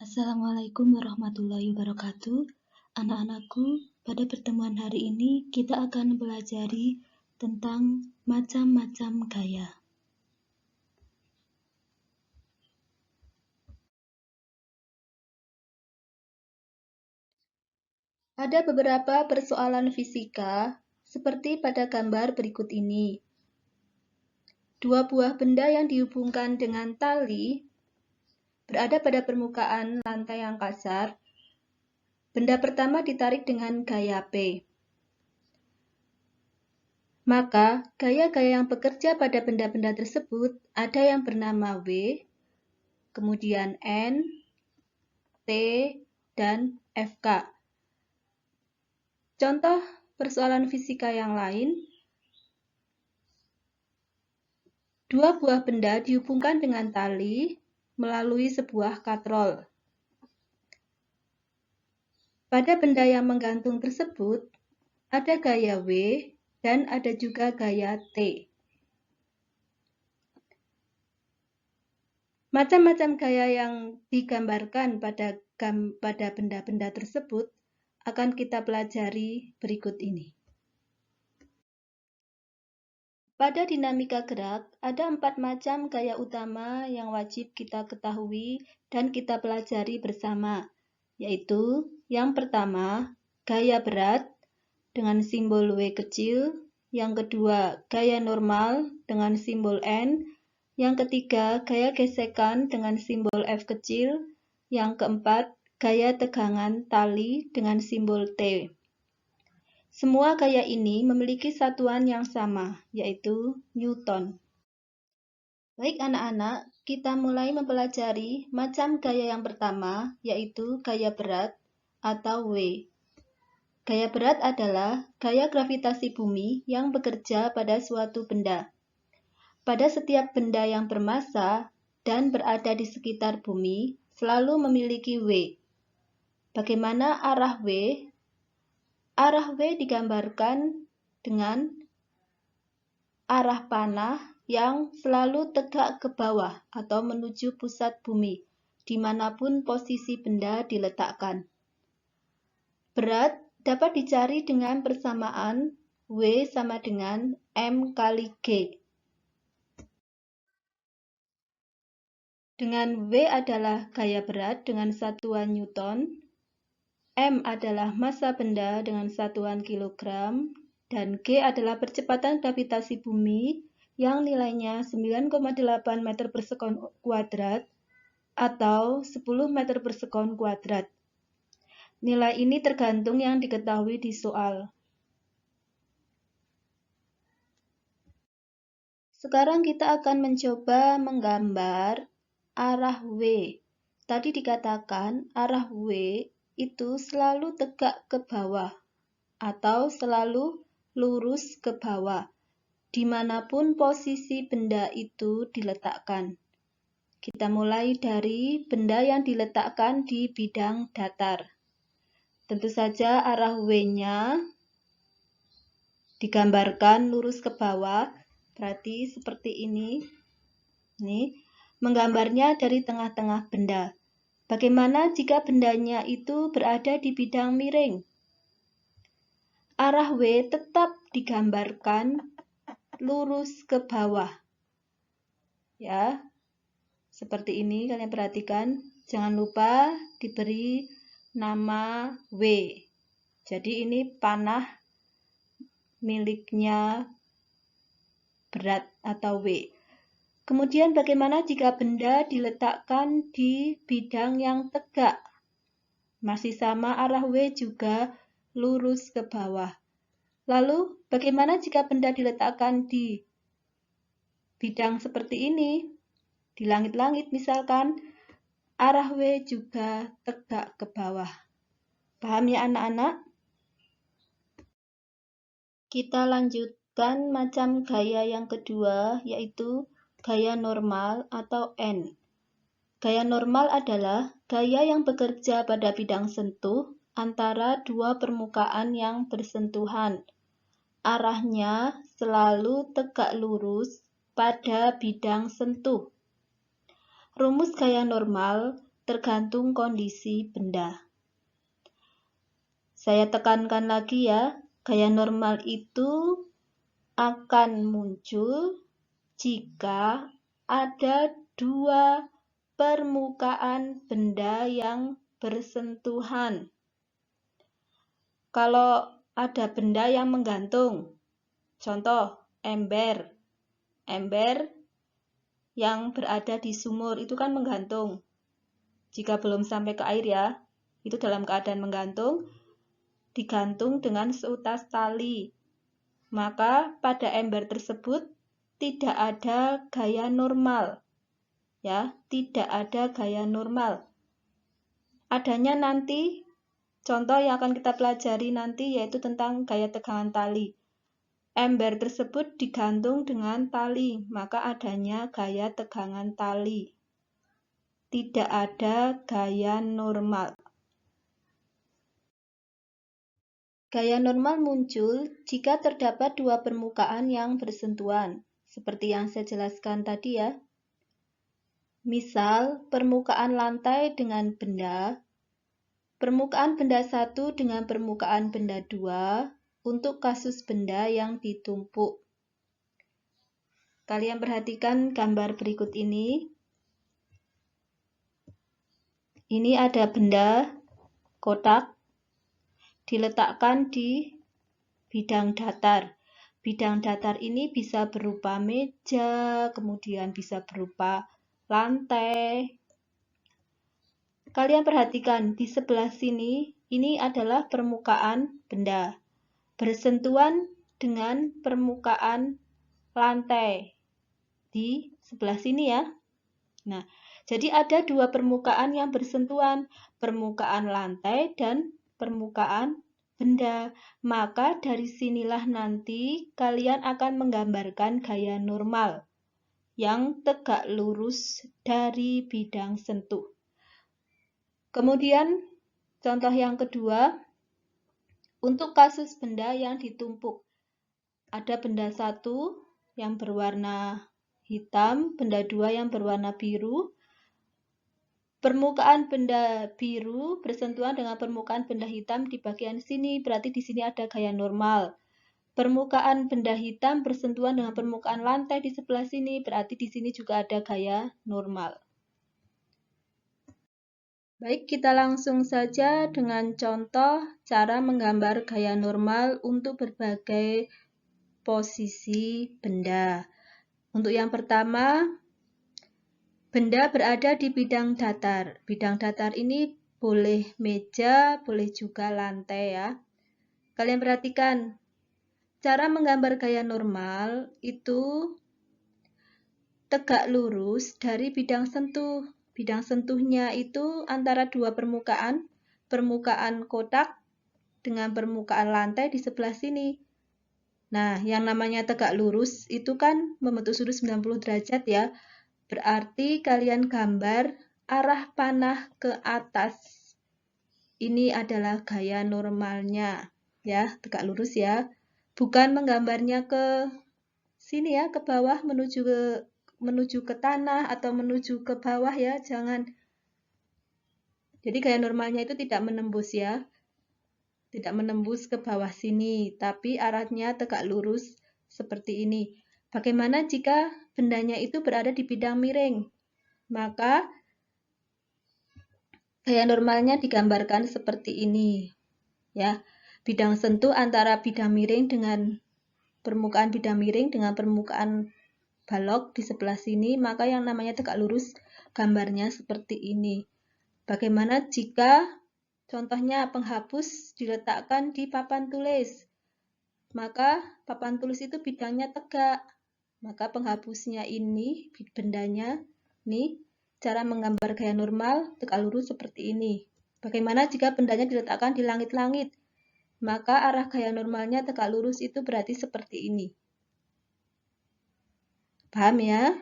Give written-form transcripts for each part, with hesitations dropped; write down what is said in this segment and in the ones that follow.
Assalamualaikum warahmatullahi wabarakatuh. Anak-anakku, pada pertemuan hari ini kita akan mempelajari tentang macam-macam gaya. Ada beberapa persoalan fisika seperti pada gambar berikut ini. Dua buah benda yang dihubungkan dengan tali berada pada permukaan lantai yang kasar. Benda pertama ditarik dengan gaya P. Maka, gaya-gaya yang bekerja pada benda-benda tersebut ada yang bernama W, kemudian N, T, dan FK. Contoh persoalan fisika yang lain, dua buah benda dihubungkan dengan tali melalui sebuah katrol. Pada benda yang menggantung tersebut, ada gaya W dan ada juga gaya T. Macam-macam gaya yang digambarkan pada benda-benda tersebut akan kita pelajari berikut ini. Pada dinamika gerak, ada 4 macam gaya utama yang wajib kita ketahui dan kita pelajari bersama, yaitu yang pertama, gaya berat dengan simbol W kecil, yang kedua, gaya normal dengan simbol N, yang ketiga, gaya gesekan dengan simbol F kecil, yang keempat, gaya tegangan tali dengan simbol T. Semua gaya ini memiliki satuan yang sama, yaitu Newton. Baik anak-anak, kita mulai mempelajari macam gaya yang pertama, yaitu gaya berat atau W. Gaya berat adalah gaya gravitasi bumi yang bekerja pada suatu benda. Pada setiap benda yang bermassa dan berada di sekitar bumi, selalu memiliki W. Bagaimana arah W? Arah W digambarkan dengan arah panah yang selalu tegak ke bawah atau menuju pusat bumi, dimanapun posisi benda diletakkan. Berat dapat dicari dengan persamaan W sama dengan M kali G. Dengan W adalah gaya berat dengan satuan Newton, M adalah massa benda dengan satuan kilogram, dan G adalah percepatan gravitasi bumi yang nilainya 9,8 meter per sekon kuadrat atau 10 meter per sekon kuadrat. Nilai ini tergantung yang diketahui di soal. Sekarang kita akan mencoba menggambar arah W. Tadi dikatakan arah W itu selalu tegak ke bawah atau selalu lurus ke bawah, dimanapun posisi benda itu diletakkan. Kita mulai dari benda yang diletakkan di bidang datar. Tentu saja arah W-nya digambarkan lurus ke bawah, berarti seperti ini. Nih, menggambarnya dari tengah-tengah benda. Bagaimana jika bendanya itu berada di bidang miring? Arah W tetap digambarkan lurus ke bawah. Ya, seperti ini kalian perhatikan. Jangan lupa diberi nama W. Jadi ini panah miliknya berat atau W. Kemudian bagaimana jika benda diletakkan di bidang yang tegak? Masih sama arah W juga lurus ke bawah. Lalu bagaimana jika benda diletakkan di bidang seperti ini? Di langit-langit misalkan, arah W juga tegak ke bawah. Paham ya anak-anak? Kita lanjutkan macam gaya yang kedua, yaitu gaya normal atau N. Gaya normal adalah gaya yang bekerja pada bidang sentuh antara dua permukaan yang bersentuhan. Arahnya selalu tegak lurus pada bidang sentuh. Rumus gaya normal tergantung kondisi benda. Saya tekankan lagi ya, gaya normal itu akan muncul jika ada dua permukaan benda yang bersentuhan. Kalau ada benda yang menggantung, contoh ember yang berada di sumur itu kan menggantung. Jika belum sampai ke air ya, itu dalam keadaan menggantung, digantung dengan seutas tali. Maka pada ember tersebut tidak ada gaya normal. Ya, tidak ada gaya normal. Adanya nanti contoh yang akan kita pelajari nanti yaitu tentang gaya tegangan tali. Ember tersebut digantung dengan tali, maka adanya gaya tegangan tali. Tidak ada gaya normal. Gaya normal muncul jika terdapat dua permukaan yang bersentuhan, seperti yang saya jelaskan tadi ya. Misal, permukaan lantai dengan benda, permukaan benda 1 dengan permukaan benda 2, untuk kasus benda yang ditumpuk. Kalian perhatikan gambar berikut ini. Ini ada benda kotak diletakkan di bidang datar. Bidang datar ini bisa berupa meja, kemudian bisa berupa lantai. Kalian perhatikan di sebelah sini, ini adalah permukaan benda bersentuhan dengan permukaan lantai di sebelah sini ya. Nah, jadi ada dua permukaan yang bersentuhan, permukaan lantai dan permukaan benda. Maka dari sinilah nanti kalian akan menggambarkan gaya normal yang tegak lurus dari bidang sentuh. Kemudian contoh yang kedua, untuk kasus benda yang ditumpuk, ada benda 1 yang berwarna hitam, benda 2 yang berwarna biru. Permukaan benda biru bersentuhan dengan permukaan benda hitam di bagian sini, berarti di sini ada gaya normal. Permukaan benda hitam bersentuhan dengan permukaan lantai di sebelah sini, berarti di sini juga ada gaya normal. Baik, kita langsung saja dengan contoh cara menggambar gaya normal untuk berbagai posisi benda. Untuk yang pertama, benda berada di bidang datar. Bidang datar ini boleh meja, boleh juga lantai ya. Kalian perhatikan, cara menggambar gaya normal itu tegak lurus dari bidang sentuh. Bidang sentuhnya itu antara dua permukaan, permukaan kotak dengan permukaan lantai di sebelah sini. Nah, yang namanya tegak lurus itu kan membentuk sudut 90 derajat ya. Berarti kalian gambar arah panah ke atas. Ini adalah gaya normalnya ya, tegak lurus ya. Bukan menggambarnya ke sini ya, ke bawah menuju ke tanah atau menuju ke bawah ya, jangan. Jadi gaya normalnya itu tidak menembus ya. Tidak menembus ke bawah sini, tapi arahnya tegak lurus seperti ini. Bagaimana jika bendanya itu berada di bidang miring? Maka gaya normalnya digambarkan seperti ini. Ya, bidang sentuh antara bidang miring dengan permukaan bidang miring dengan permukaan balok di sebelah sini, maka yang namanya tegak lurus gambarnya seperti ini. Bagaimana jika contohnya penghapus diletakkan di papan tulis? Maka papan tulis itu bidangnya tegak. Maka penghapusnya ini, bendanya, nih, cara menggambar gaya normal tegak lurus seperti ini. Bagaimana jika bendanya diletakkan di langit-langit? Maka arah gaya normalnya tegak lurus itu berarti seperti ini. Paham ya?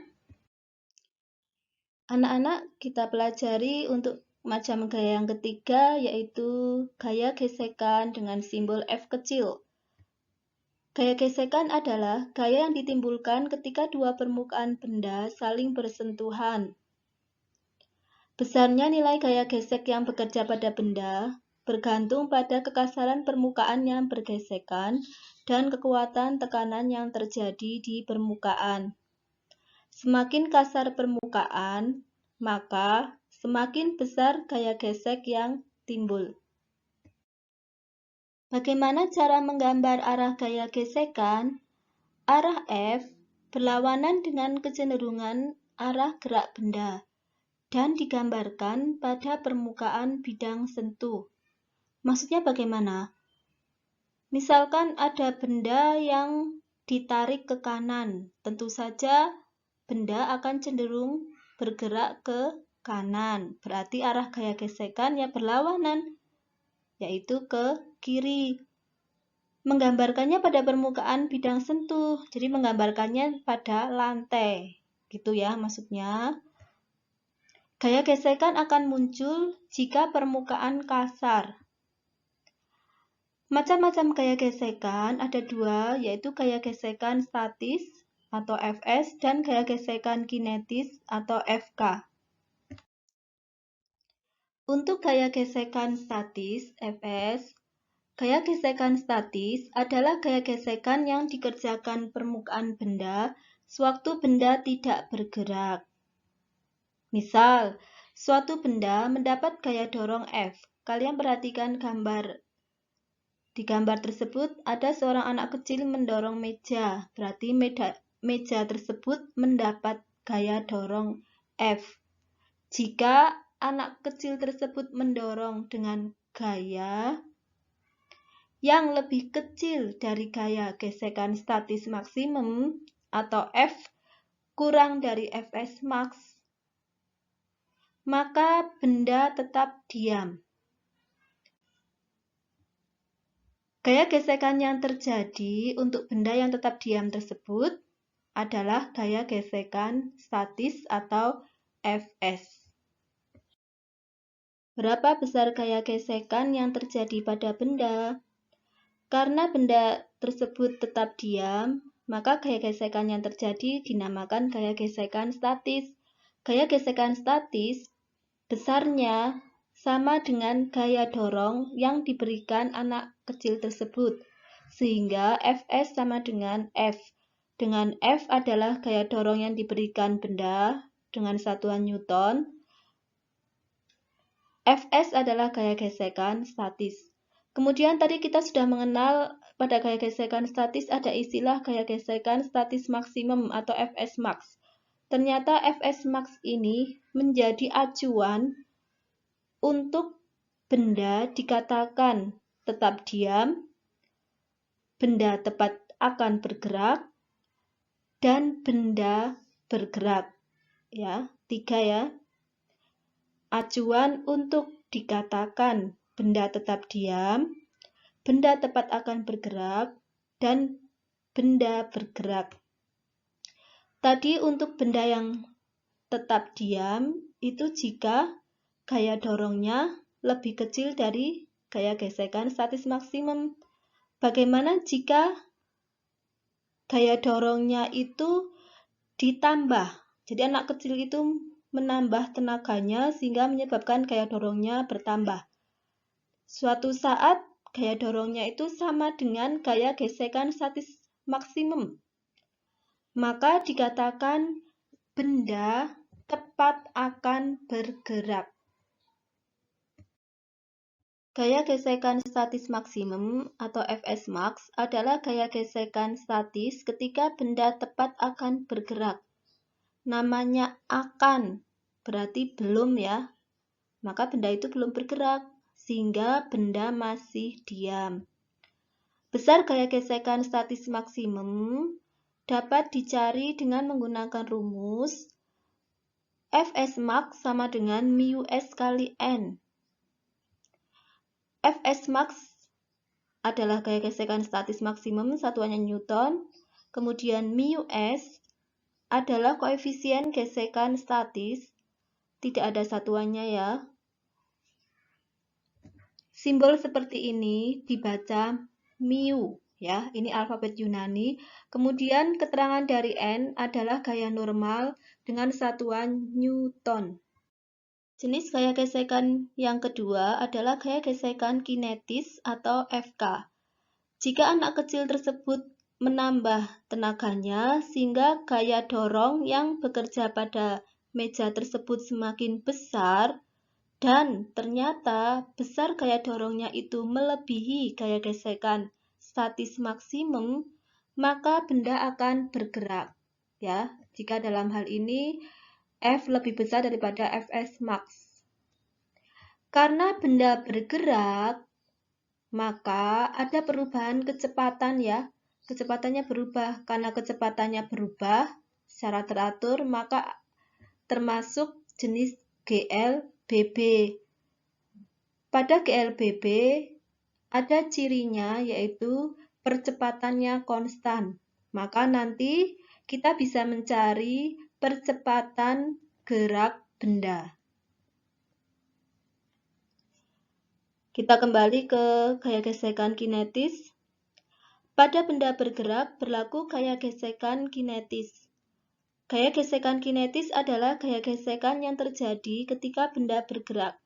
Anak-anak, kita pelajari untuk macam gaya yang ketiga, yaitu gaya gesekan dengan simbol F kecil. Gaya gesekan adalah gaya yang ditimbulkan ketika dua permukaan benda saling bersentuhan. Besarnya nilai gaya gesek yang bekerja pada benda bergantung pada kekasaran permukaan yang bergesekan dan kekuatan tekanan yang terjadi di permukaan. Semakin kasar permukaan, maka semakin besar gaya gesek yang timbul. Bagaimana cara menggambar arah gaya gesekan? Arah F berlawanan dengan kecenderungan arah gerak benda dan digambarkan pada permukaan bidang sentuh. Maksudnya bagaimana? Misalkan ada benda yang ditarik ke kanan, tentu saja benda akan cenderung bergerak ke kanan. Berarti arah gaya gesekan ya berlawanan, yaitu ke kiri. Menggambarkannya pada permukaan bidang sentuh, jadi menggambarkannya pada lantai. Gitu ya maksudnya. Gaya gesekan akan muncul jika permukaan kasar. Macam-macam gaya gesekan ada dua, yaitu gaya gesekan statis atau Fs dan gaya gesekan kinetis atau Fk. Untuk gaya gesekan statis Fs, gaya gesekan statis adalah gaya gesekan yang dikerjakan permukaan benda sewaktu benda tidak bergerak. Misal, suatu benda mendapat gaya dorong F. Kalian perhatikan gambar. Di gambar tersebut ada seorang anak kecil mendorong meja. Berarti meja tersebut mendapat gaya dorong F. Jika anak kecil tersebut mendorong dengan gaya yang lebih kecil dari gaya gesekan statis maksimum atau F kurang dari Fs max, maka benda tetap diam. Gaya gesekan yang terjadi untuk benda yang tetap diam tersebut adalah gaya gesekan statis atau Fs. Berapa besar gaya gesekan yang terjadi pada benda? Karena benda tersebut tetap diam, maka gaya gesekan yang terjadi dinamakan gaya gesekan statis. Gaya gesekan statis besarnya sama dengan gaya dorong yang diberikan anak kecil tersebut, sehingga Fs sama dengan F. Dengan F adalah gaya dorong yang diberikan benda dengan satuan Newton. Fs adalah gaya gesekan statis. Kemudian tadi kita sudah mengenal pada gaya gesekan statis ada istilah gaya gesekan statis maksimum atau Fs max. Ternyata Fs max ini menjadi acuan untuk benda dikatakan tetap diam, benda tepat akan bergerak, dan benda bergerak. Ya, 3 ya. Acuan untuk dikatakan benda tetap diam, benda tepat akan bergerak, dan benda bergerak. Tadi untuk benda yang tetap diam itu jika gaya dorongnya lebih kecil dari gaya gesekan statis maksimum. Bagaimana jika gaya dorongnya itu ditambah? Jadi anak kecil itu menambah tenaganya sehingga menyebabkan gaya dorongnya bertambah. Suatu saat gaya dorongnya itu sama dengan gaya gesekan statis maksimum. Maka dikatakan benda tepat akan bergerak. Gaya gesekan statis maksimum atau Fs max adalah gaya gesekan statis ketika benda tepat akan bergerak. Namanya akan, berarti belum ya. Maka benda itu belum bergerak, sehingga benda masih diam. Besar gaya gesekan statis maksimum dapat dicari dengan menggunakan rumus Fs max sama dengan μs kali N. Fs max adalah gaya gesekan statis maksimum, satuannya Newton. Kemudian μs adalah koefisien gesekan statis, tidak ada satuannya ya. Simbol seperti ini dibaca mu ya, ini alfabet Yunani. Kemudian keterangan dari N adalah gaya normal dengan satuan Newton. Jenis gaya gesekan yang kedua adalah gaya gesekan kinetis atau FK. Jika anak kecil tersebut menambah tenaganya sehingga gaya dorong yang bekerja pada meja tersebut semakin besar dan ternyata besar gaya dorongnya itu melebihi gaya gesekan statis maksimum, maka benda akan bergerak. Ya, jika dalam hal ini F lebih besar daripada Fs max. Karena benda bergerak, maka ada perubahan kecepatan ya. Kecepatannya berubah. Karena kecepatannya berubah secara teratur, maka termasuk jenis GLBB. Pada GLBB ada cirinya yaitu percepatannya konstan. Maka nanti kita bisa mencari percepatan gerak benda. Kita kembali ke gaya gesekan kinetis. Pada benda bergerak berlaku gaya gesekan kinetis. Gaya gesekan kinetis adalah gaya gesekan yang terjadi ketika benda bergerak.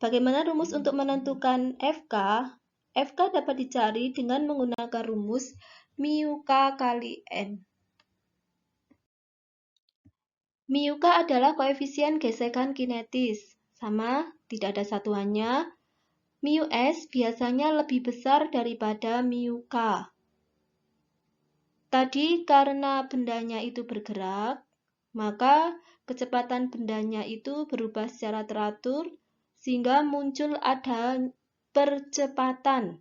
Bagaimana rumus untuk menentukan FK? FK dapat dicari dengan menggunakan rumus μk kali N. μk adalah koefisien gesekan kinetis. Sama, tidak ada satuannya. µs biasanya lebih besar daripada μk. Tadi karena bendanya itu bergerak, maka kecepatan bendanya itu berubah secara teratur sehingga muncul ada percepatan.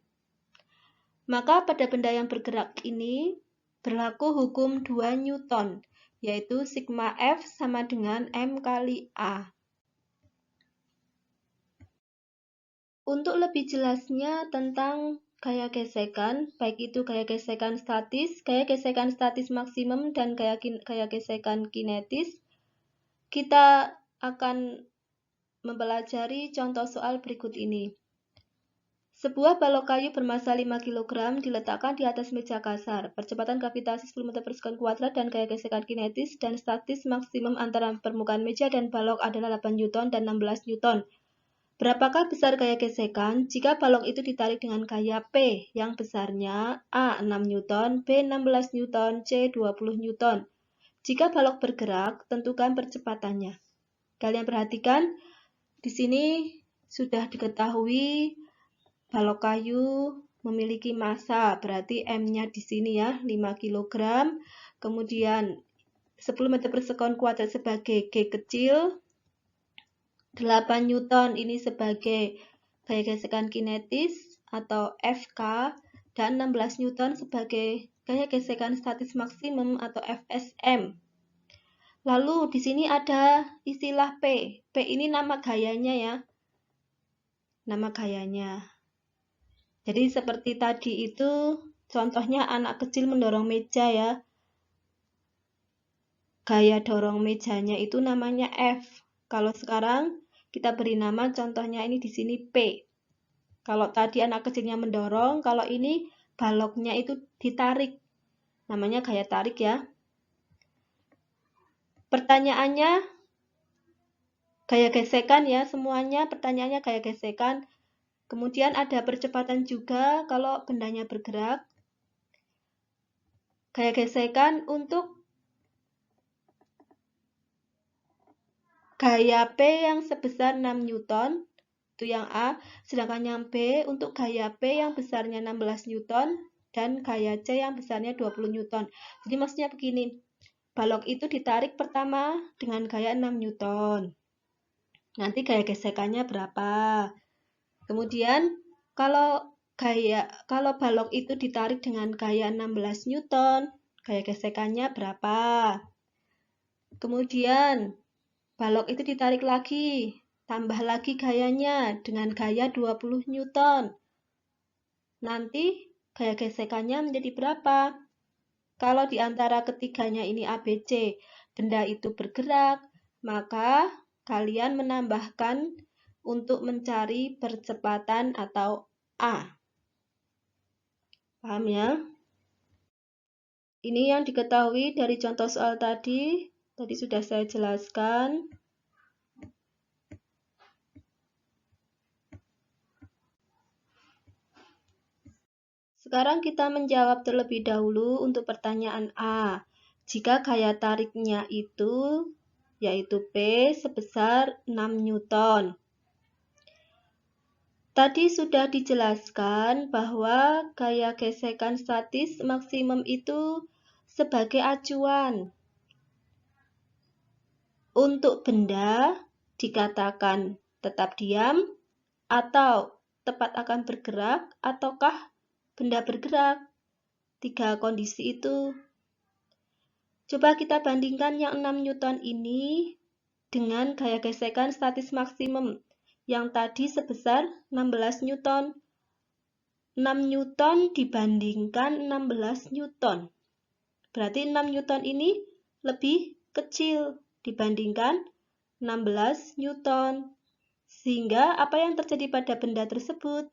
Maka pada benda yang bergerak ini berlaku hukum 2 Newton, yaitu sigma F sama dengan M kali A. Untuk lebih jelasnya tentang gaya gesekan, baik itu gaya gesekan statis maksimum, dan gaya gesekan kinetis, kita akan mempelajari contoh soal berikut ini. Sebuah balok kayu bermassa 5 kg diletakkan di atas meja kasar. Percepatan gravitasi 10 meter per sekon kuadrat dan gaya gesekan kinetis dan statis maksimum antara permukaan meja dan balok adalah 8 Newton dan 16 Newton. Berapakah besar gaya gesekan jika balok itu ditarik dengan gaya P yang besarnya A 6 Newton, B 16 Newton, C 20 Newton. Jika balok bergerak, tentukan percepatannya. Kalian perhatikan, di sini sudah diketahui balok kayu memiliki massa, berarti M-nya di sini ya 5 kg. Kemudian 10 meter per sekon kuadrat sebagai G kecil. 8 Newton ini sebagai gaya gesekan kinetis atau FK, dan 16 Newton sebagai gaya gesekan statis maksimum atau FSM. Lalu di sini ada istilah P. P ini nama gayanya ya. Nama gayanya. Jadi seperti tadi itu contohnya anak kecil mendorong meja ya. Gaya dorong mejanya itu namanya F. Kalau sekarang kita beri nama contohnya ini di sini P. Kalau tadi anak kecilnya mendorong, kalau ini baloknya itu ditarik. Namanya gaya tarik ya. Pertanyaannya gaya gesekan ya, semuanya pertanyaannya gaya gesekan. Kemudian ada percepatan juga kalau bendanya bergerak. Gaya gesekan untuk gaya P yang sebesar 6 Newton, itu yang A, sedangkan yang B untuk gaya P yang besarnya 16 Newton dan gaya C yang besarnya 20 Newton. Jadi maksudnya begini, balok itu ditarik pertama dengan gaya 6 Newton. Nanti gaya gesekannya berapa? Kemudian kalau balok itu ditarik dengan gaya 16 Newton, gaya gesekannya berapa? Kemudian balok itu ditarik lagi, tambah lagi gayanya dengan gaya 20 Newton. Nanti gaya gesekannya menjadi berapa? Kalau di antara ketiganya ini ABC, benda itu bergerak, maka kalian menambahkan untuk mencari percepatan atau A. Paham ya? Ini yang diketahui dari contoh soal tadi sudah saya jelaskan. Sekarang kita menjawab terlebih dahulu untuk pertanyaan A. Jika gaya tariknya itu yaitu P sebesar 6 Newton. Tadi sudah dijelaskan bahwa gaya gesekan statis maksimum itu sebagai acuan. Untuk benda dikatakan tetap diam atau tepat akan bergerak ataukah benda bergerak. 3 kondisi itu. Coba kita bandingkan yang 6 Newton ini dengan gaya gesekan statis maksimum yang tadi sebesar 16 Newton. 6 Newton dibandingkan 16 Newton. Berarti 6 Newton ini lebih kecil dibandingkan 16 Newton. Sehingga apa yang terjadi pada benda tersebut?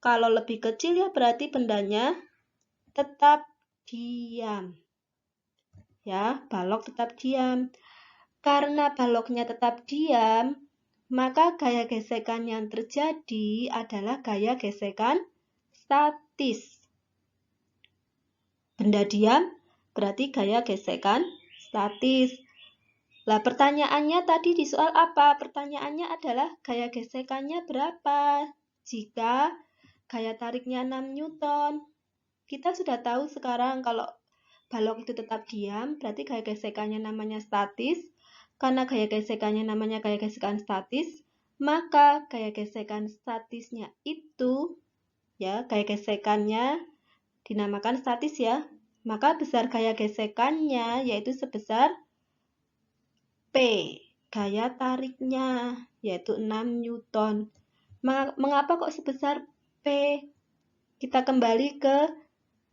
Kalau lebih kecil ya berarti bendanya tetap diam. Ya, balok tetap diam. Karena baloknya tetap diam, maka gaya gesekan yang terjadi adalah gaya gesekan statis. Benda diam berarti gaya gesekan statis. Lah, pertanyaannya tadi di soal apa? Pertanyaannya adalah gaya gesekannya berapa? Jika gaya tariknya 6 Newton. Kita sudah tahu sekarang kalau balok itu tetap diam, berarti gaya gesekannya namanya statis. Karena gaya gesekannya namanya gaya gesekan statis, maka gaya gesekan statisnya itu, ya, gaya gesekannya dinamakan statis ya. Maka besar gaya gesekannya yaitu sebesar P, gaya tariknya, yaitu 6 Newton. Mengapa kok sebesar P? Kita kembali ke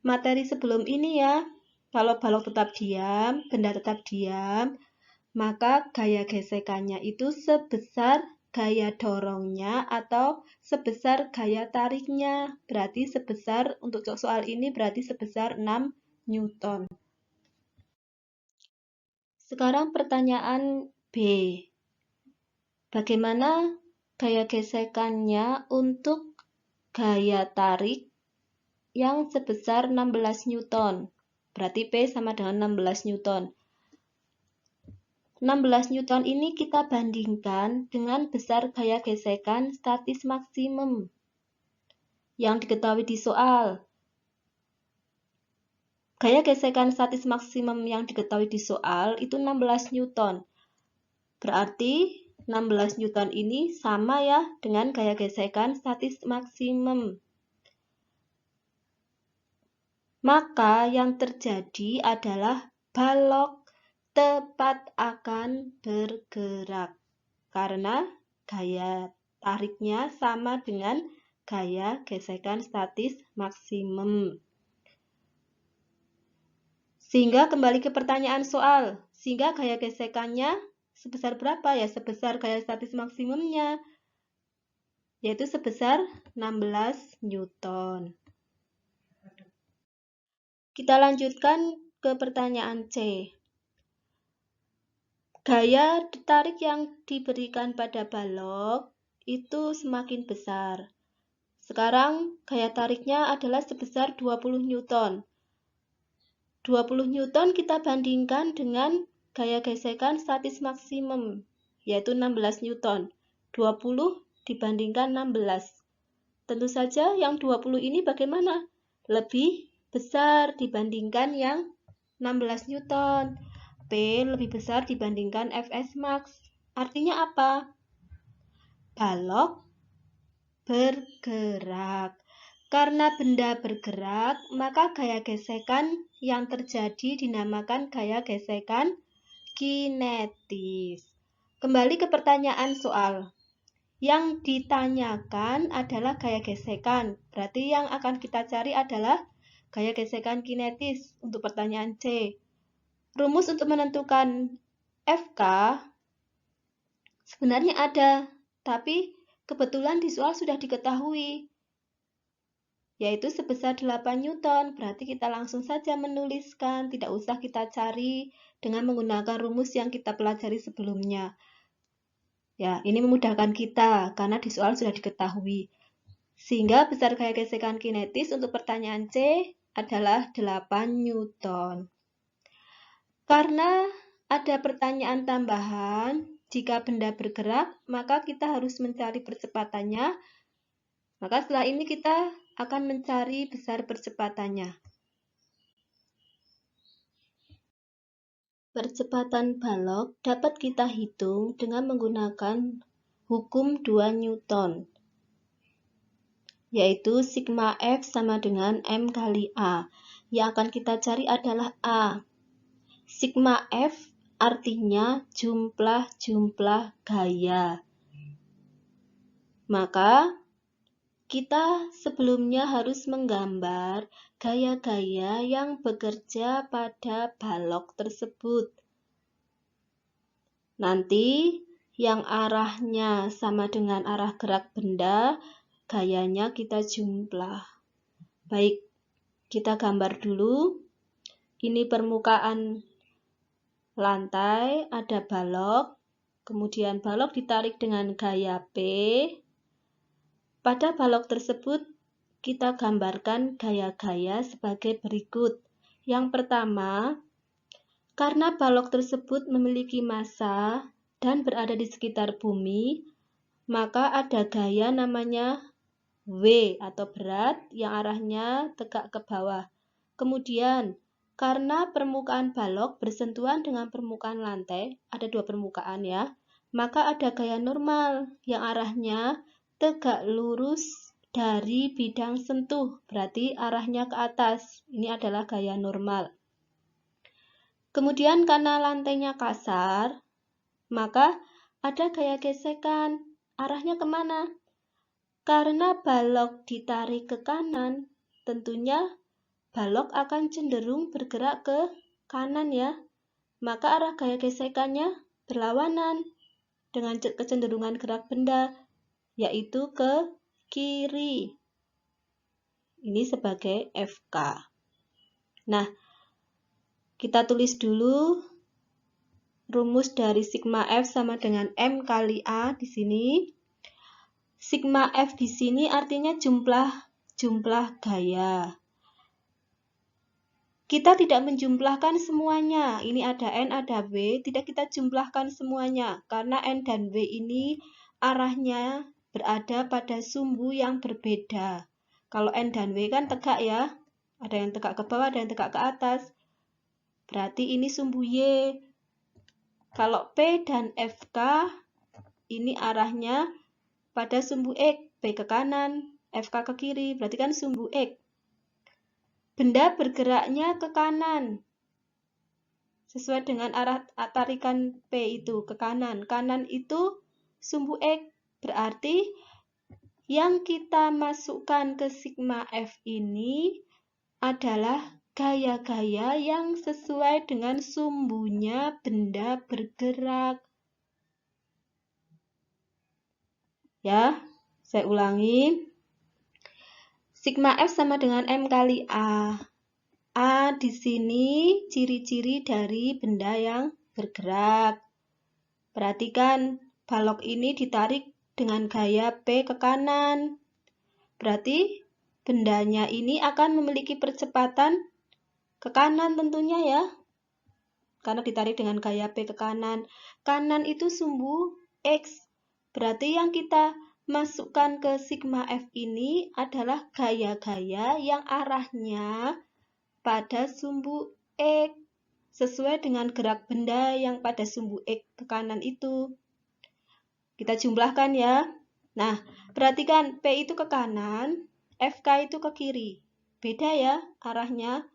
materi sebelum ini ya. Kalau balok tetap diam, benda tetap diam, maka gaya gesekannya itu sebesar gaya dorongnya atau sebesar gaya tariknya. Berarti sebesar, untuk soal ini berarti sebesar 6 Newton. Sekarang pertanyaan B. Bagaimana gaya gesekannya untuk gaya tarik yang sebesar 16 Newton? Berarti P sama dengan 16 Newton. 16 Newton ini kita bandingkan dengan besar gaya gesekan statis maksimum yang diketahui di soal. Gaya gesekan statis maksimum yang diketahui di soal itu 16 Newton. Berarti 16 Newton ini sama ya dengan gaya gesekan statis maksimum. Maka yang terjadi adalah balok tepat akan bergerak karena gaya tariknya sama dengan gaya gesekan statis maksimum. Sehingga kembali ke pertanyaan soal, sehingga gaya gesekannya sebesar berapa ya? Sebesar gaya statis maksimumnya, yaitu sebesar 16 Newton. Kita lanjutkan ke pertanyaan C. Gaya tarik yang diberikan pada balok itu semakin besar. Sekarang gaya tariknya adalah sebesar 20 Newton. 20 Newton kita bandingkan dengan gaya gesekan statis maksimum, yaitu 16 Newton. 20 dibandingkan 16. Tentu saja yang 20 ini bagaimana? Lebih besar dibandingkan yang 16 Newton. P lebih besar dibandingkan Fs max. Artinya apa? Balok bergerak. Karena benda bergerak, maka gaya gesekan yang terjadi dinamakan gaya gesekan kinetis. Kembali ke pertanyaan soal. Yang ditanyakan adalah gaya gesekan. Berarti yang akan kita cari adalah gaya gesekan kinetis untuk pertanyaan C. Rumus untuk menentukan FK sebenarnya ada, tapi kebetulan di soal sudah diketahui, yaitu sebesar 8 Newton. Berarti kita langsung saja menuliskan, tidak usah kita cari dengan menggunakan rumus yang kita pelajari sebelumnya. Ya, ini memudahkan kita karena di soal sudah diketahui. Sehingga besar gaya gesekan kinetis untuk pertanyaan C adalah 8 Newton. Karena ada pertanyaan tambahan, jika benda bergerak, maka kita harus mencari percepatannya. Maka setelah ini kita akan mencari besar percepatannya. Percepatan balok dapat kita hitung dengan menggunakan hukum 2 Newton, yaitu sigma F sama dengan M kali A. Yang akan kita cari adalah A. Sigma F artinya jumlah-jumlah gaya. Maka kita sebelumnya harus menggambar gaya-gaya yang bekerja pada balok tersebut. Nanti yang arahnya sama dengan arah gerak benda, gayanya kita jumlah. Baik, kita gambar dulu. Ini permukaan lantai, ada balok. Kemudian balok ditarik dengan gaya P. Pada balok tersebut, kita gambarkan gaya-gaya sebagai berikut. Yang pertama, karena balok tersebut memiliki massa dan berada di sekitar bumi, maka ada gaya namanya W atau berat yang arahnya tegak ke bawah. Kemudian, karena permukaan balok bersentuhan dengan permukaan lantai, ada dua permukaan ya, maka ada gaya normal yang arahnya tegak lurus dari bidang sentuh, berarti arahnya ke atas. Ini adalah gaya normal. Kemudian karena lantainya kasar, maka ada gaya gesekan. Arahnya kemana? Karena balok ditarik ke kanan, tentunya balok akan cenderung bergerak ke kanan ya. Maka arah gaya gesekannya berlawanan dengan kecenderungan gerak benda, yaitu ke kiri. Ini sebagai FK. Nah, kita tulis dulu rumus dari sigma F sama dengan M kali A di sini. Sigma F di sini artinya jumlah gaya. Kita tidak menjumlahkan semuanya. Ini ada N, ada W, tidak kita jumlahkan semuanya karena N dan W ini arahnya berada pada sumbu yang berbeda. Kalau N dan W kan tegak ya. Ada yang tegak ke bawah, ada yang tegak ke atas. Berarti ini sumbu Y. Kalau P dan FK ini arahnya pada sumbu X. P ke kanan, FK ke kiri. Berarti kan sumbu X. Benda bergeraknya ke kanan. Sesuai dengan arah tarikan P itu ke kanan. Kanan itu sumbu X. Berarti yang kita masukkan ke sigma F ini adalah gaya-gaya yang sesuai dengan sumbunya benda bergerak. Ya, saya ulangi. Sigma F sama dengan M kali A. A di sini ciri-ciri dari benda yang bergerak. Perhatikan, balok ini ditarik dengan gaya P ke kanan. Berarti bendanya ini akan memiliki percepatan ke kanan tentunya ya. Karena ditarik dengan gaya P ke kanan. Kanan itu sumbu X. Berarti yang kita masukkan ke sigma F ini adalah gaya-gaya yang arahnya pada sumbu X. Sesuai dengan gerak benda yang pada sumbu X ke kanan itu. Kita jumlahkan ya. Nah, perhatikan P itu ke kanan, FK itu ke kiri. Beda ya arahnya.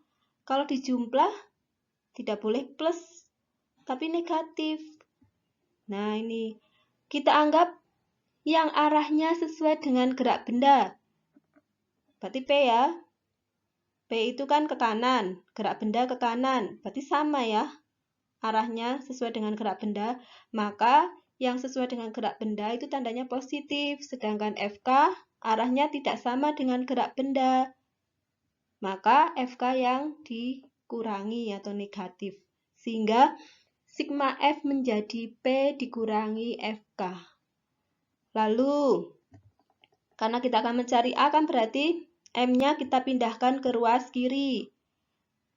Kalau dijumlah tidak boleh plus, tapi negatif. Nah, ini kita anggap yang arahnya sesuai dengan gerak benda. Berarti P ya. P itu kan ke kanan, gerak benda ke kanan. Berarti sama ya. Arahnya sesuai dengan gerak benda. Maka yang sesuai dengan gerak benda itu tandanya positif. Sedangkan FK arahnya tidak sama dengan gerak benda. Maka FK yang dikurangi atau negatif. Sehingga sigma F menjadi P dikurangi FK. Lalu Karena kita akan mencari A kan berarti M-nya kita pindahkan ke ruas kiri.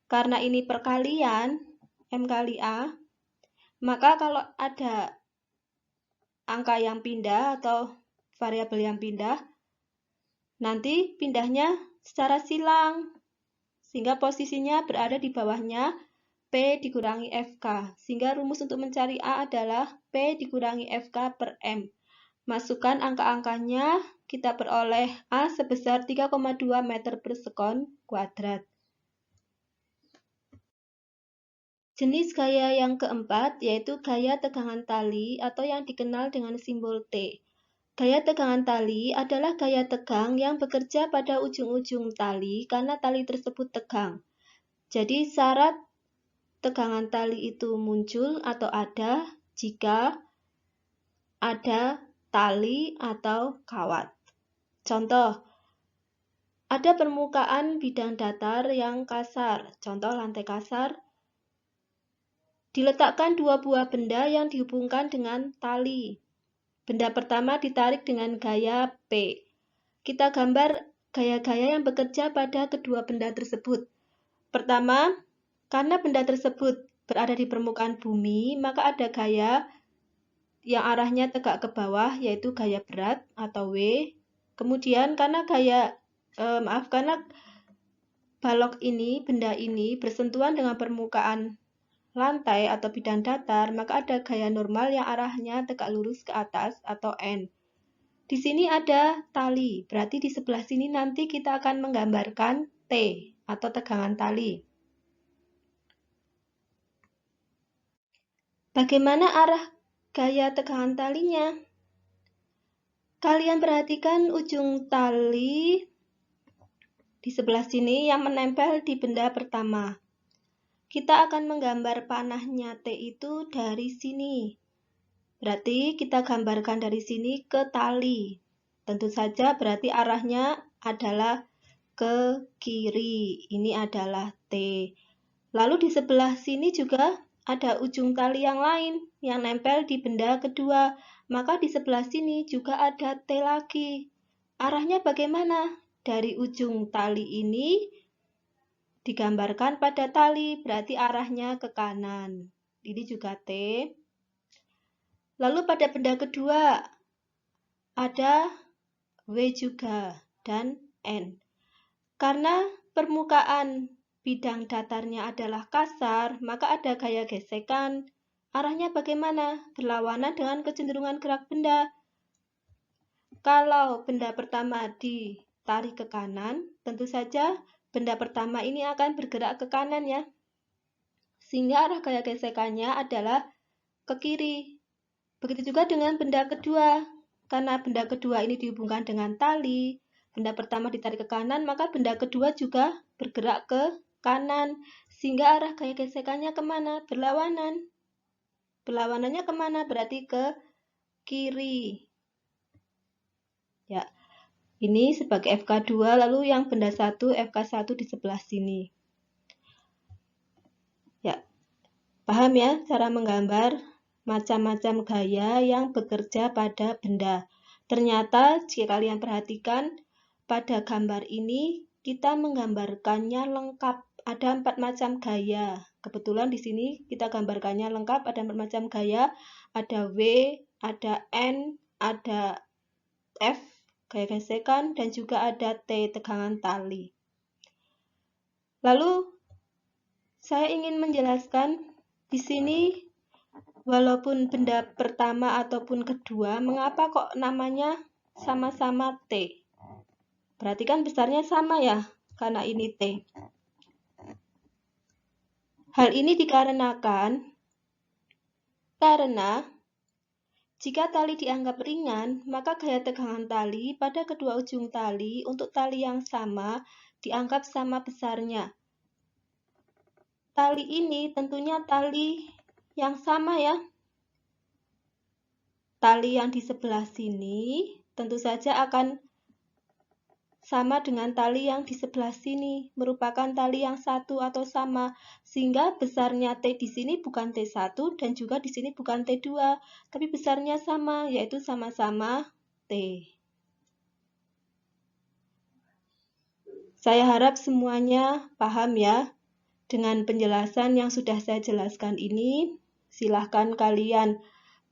Karena ini perkalian, M kali A, maka kalau ada angka yang pindah atau variabel yang pindah, nanti pindahnya secara silang, sehingga posisinya berada di bawahnya P dikurangi FK. Sehingga rumus untuk mencari A adalah P dikurangi FK per M. Masukkan angka-angkanya, kita peroleh A sebesar 3,2 meter per sekon kuadrat. Jenis gaya yang keempat yaitu gaya tegangan tali atau yang dikenal dengan simbol T. Gaya tegangan tali adalah gaya tegang yang bekerja pada ujung-ujung tali karena tali tersebut tegang. Jadi syarat tegangan tali itu muncul atau ada jika ada tali atau kawat. Contoh, ada permukaan bidang datar yang kasar, contoh lantai kasar. Diletakkan dua buah benda yang dihubungkan dengan tali. Benda pertama ditarik dengan gaya P. Kita gambar gaya-gaya yang bekerja pada kedua benda tersebut. Pertama, karena benda tersebut berada di permukaan bumi, maka ada gaya yang arahnya tegak ke bawah, yaitu gaya berat atau W. Kemudian karena karena balok ini, benda ini bersentuhan dengan permukaan lantai atau bidang datar, maka ada gaya normal yang arahnya tegak lurus ke atas atau N. Di sini ada tali, berarti di sebelah sini nanti kita akan menggambarkan T atau tegangan tali. Bagaimana arah gaya tegangan talinya? Kalian perhatikan ujung tali di sebelah sini yang menempel di benda pertama. Kita akan menggambar panahnya T itu dari sini. Berarti kita gambarkan dari sini ke tali. Tentu saja berarti arahnya adalah ke kiri. Ini adalah T. Lalu di sebelah sini juga ada ujung tali yang lain yang nempel di benda kedua. Maka di sebelah sini juga ada T lagi. Arahnya bagaimana? Dari ujung tali ini digambarkan pada tali, berarti arahnya ke kanan. Ini juga T. Lalu pada benda kedua ada W juga dan N. Karena permukaan bidang datarnya adalah kasar, maka ada gaya gesekan. Arahnya bagaimana? Berlawanan dengan kecenderungan gerak benda. Kalau benda pertama ditarik ke kanan, tentu saja benda pertama ini akan bergerak ke kanan ya. Sehingga arah gaya gesekannya adalah ke kiri. Begitu juga dengan benda kedua. Karena benda kedua ini dihubungkan dengan tali, benda pertama ditarik ke kanan, maka benda kedua juga bergerak ke kanan. Sehingga arah gaya gesekannya kemana? Berlawanan. Berlawanannya kemana? Berarti ke kiri. Ya, ini sebagai FK2, lalu yang benda 1, FK1 di sebelah sini. Ya, paham ya cara menggambar macam-macam gaya yang bekerja pada benda. Ternyata jika kalian perhatikan, pada gambar ini kita menggambarkannya lengkap. Ada 4 macam gaya. Kebetulan di sini kita gambarkannya lengkap, ada 4 macam gaya. Ada W, ada N, ada F, gaya gesekan, dan juga ada T, tegangan tali. Lalu, saya ingin menjelaskan di sini, walaupun benda pertama ataupun kedua, mengapa kok namanya sama-sama T? Berarti kan besarnya sama ya, karena ini T. Hal ini dikarenakan karena jika tali dianggap ringan, maka gaya tegangan tali pada kedua ujung tali untuk tali yang sama dianggap sama besarnya. Tali ini tentunya tali yang sama ya. Tali yang di sebelah sini tentu saja akan sama dengan tali yang di sebelah sini, merupakan tali yang satu atau sama, sehingga besarnya T di sini bukan T1 dan juga di sini bukan T2, tapi besarnya sama, yaitu sama-sama T. Saya harap semuanya paham ya dengan penjelasan yang sudah saya jelaskan ini. Silahkan kalian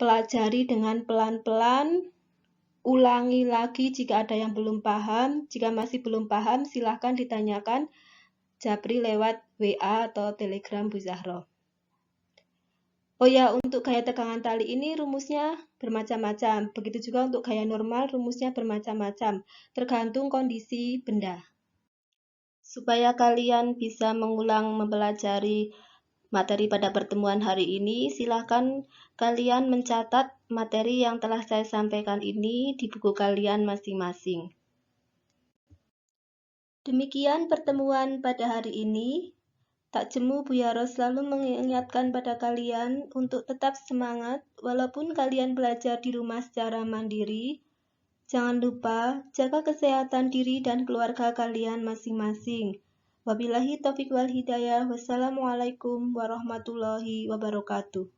pelajari dengan pelan-pelan, ulangi lagi jika ada yang belum paham. Jika masih belum paham, silahkan ditanyakan Japri lewat WA atau Telegram Bu Zahro. Oh ya, untuk gaya tegangan tali ini rumusnya bermacam-macam. Begitu juga untuk gaya normal, rumusnya bermacam-macam, tergantung kondisi benda. Supaya kalian bisa mengulang mempelajari materi pada pertemuan hari ini, silakan kalian mencatat materi yang telah saya sampaikan ini di buku kalian masing-masing. Demikian pertemuan pada hari ini. Tak jemu Bu Yaro selalu mengingatkan pada kalian untuk tetap semangat walaupun kalian belajar di rumah secara mandiri. Jangan lupa jaga kesehatan diri dan keluarga kalian masing-masing. Wabillahi taufiq wal hidayah. Wassalamualaikum warahmatullahi wabarakatuh.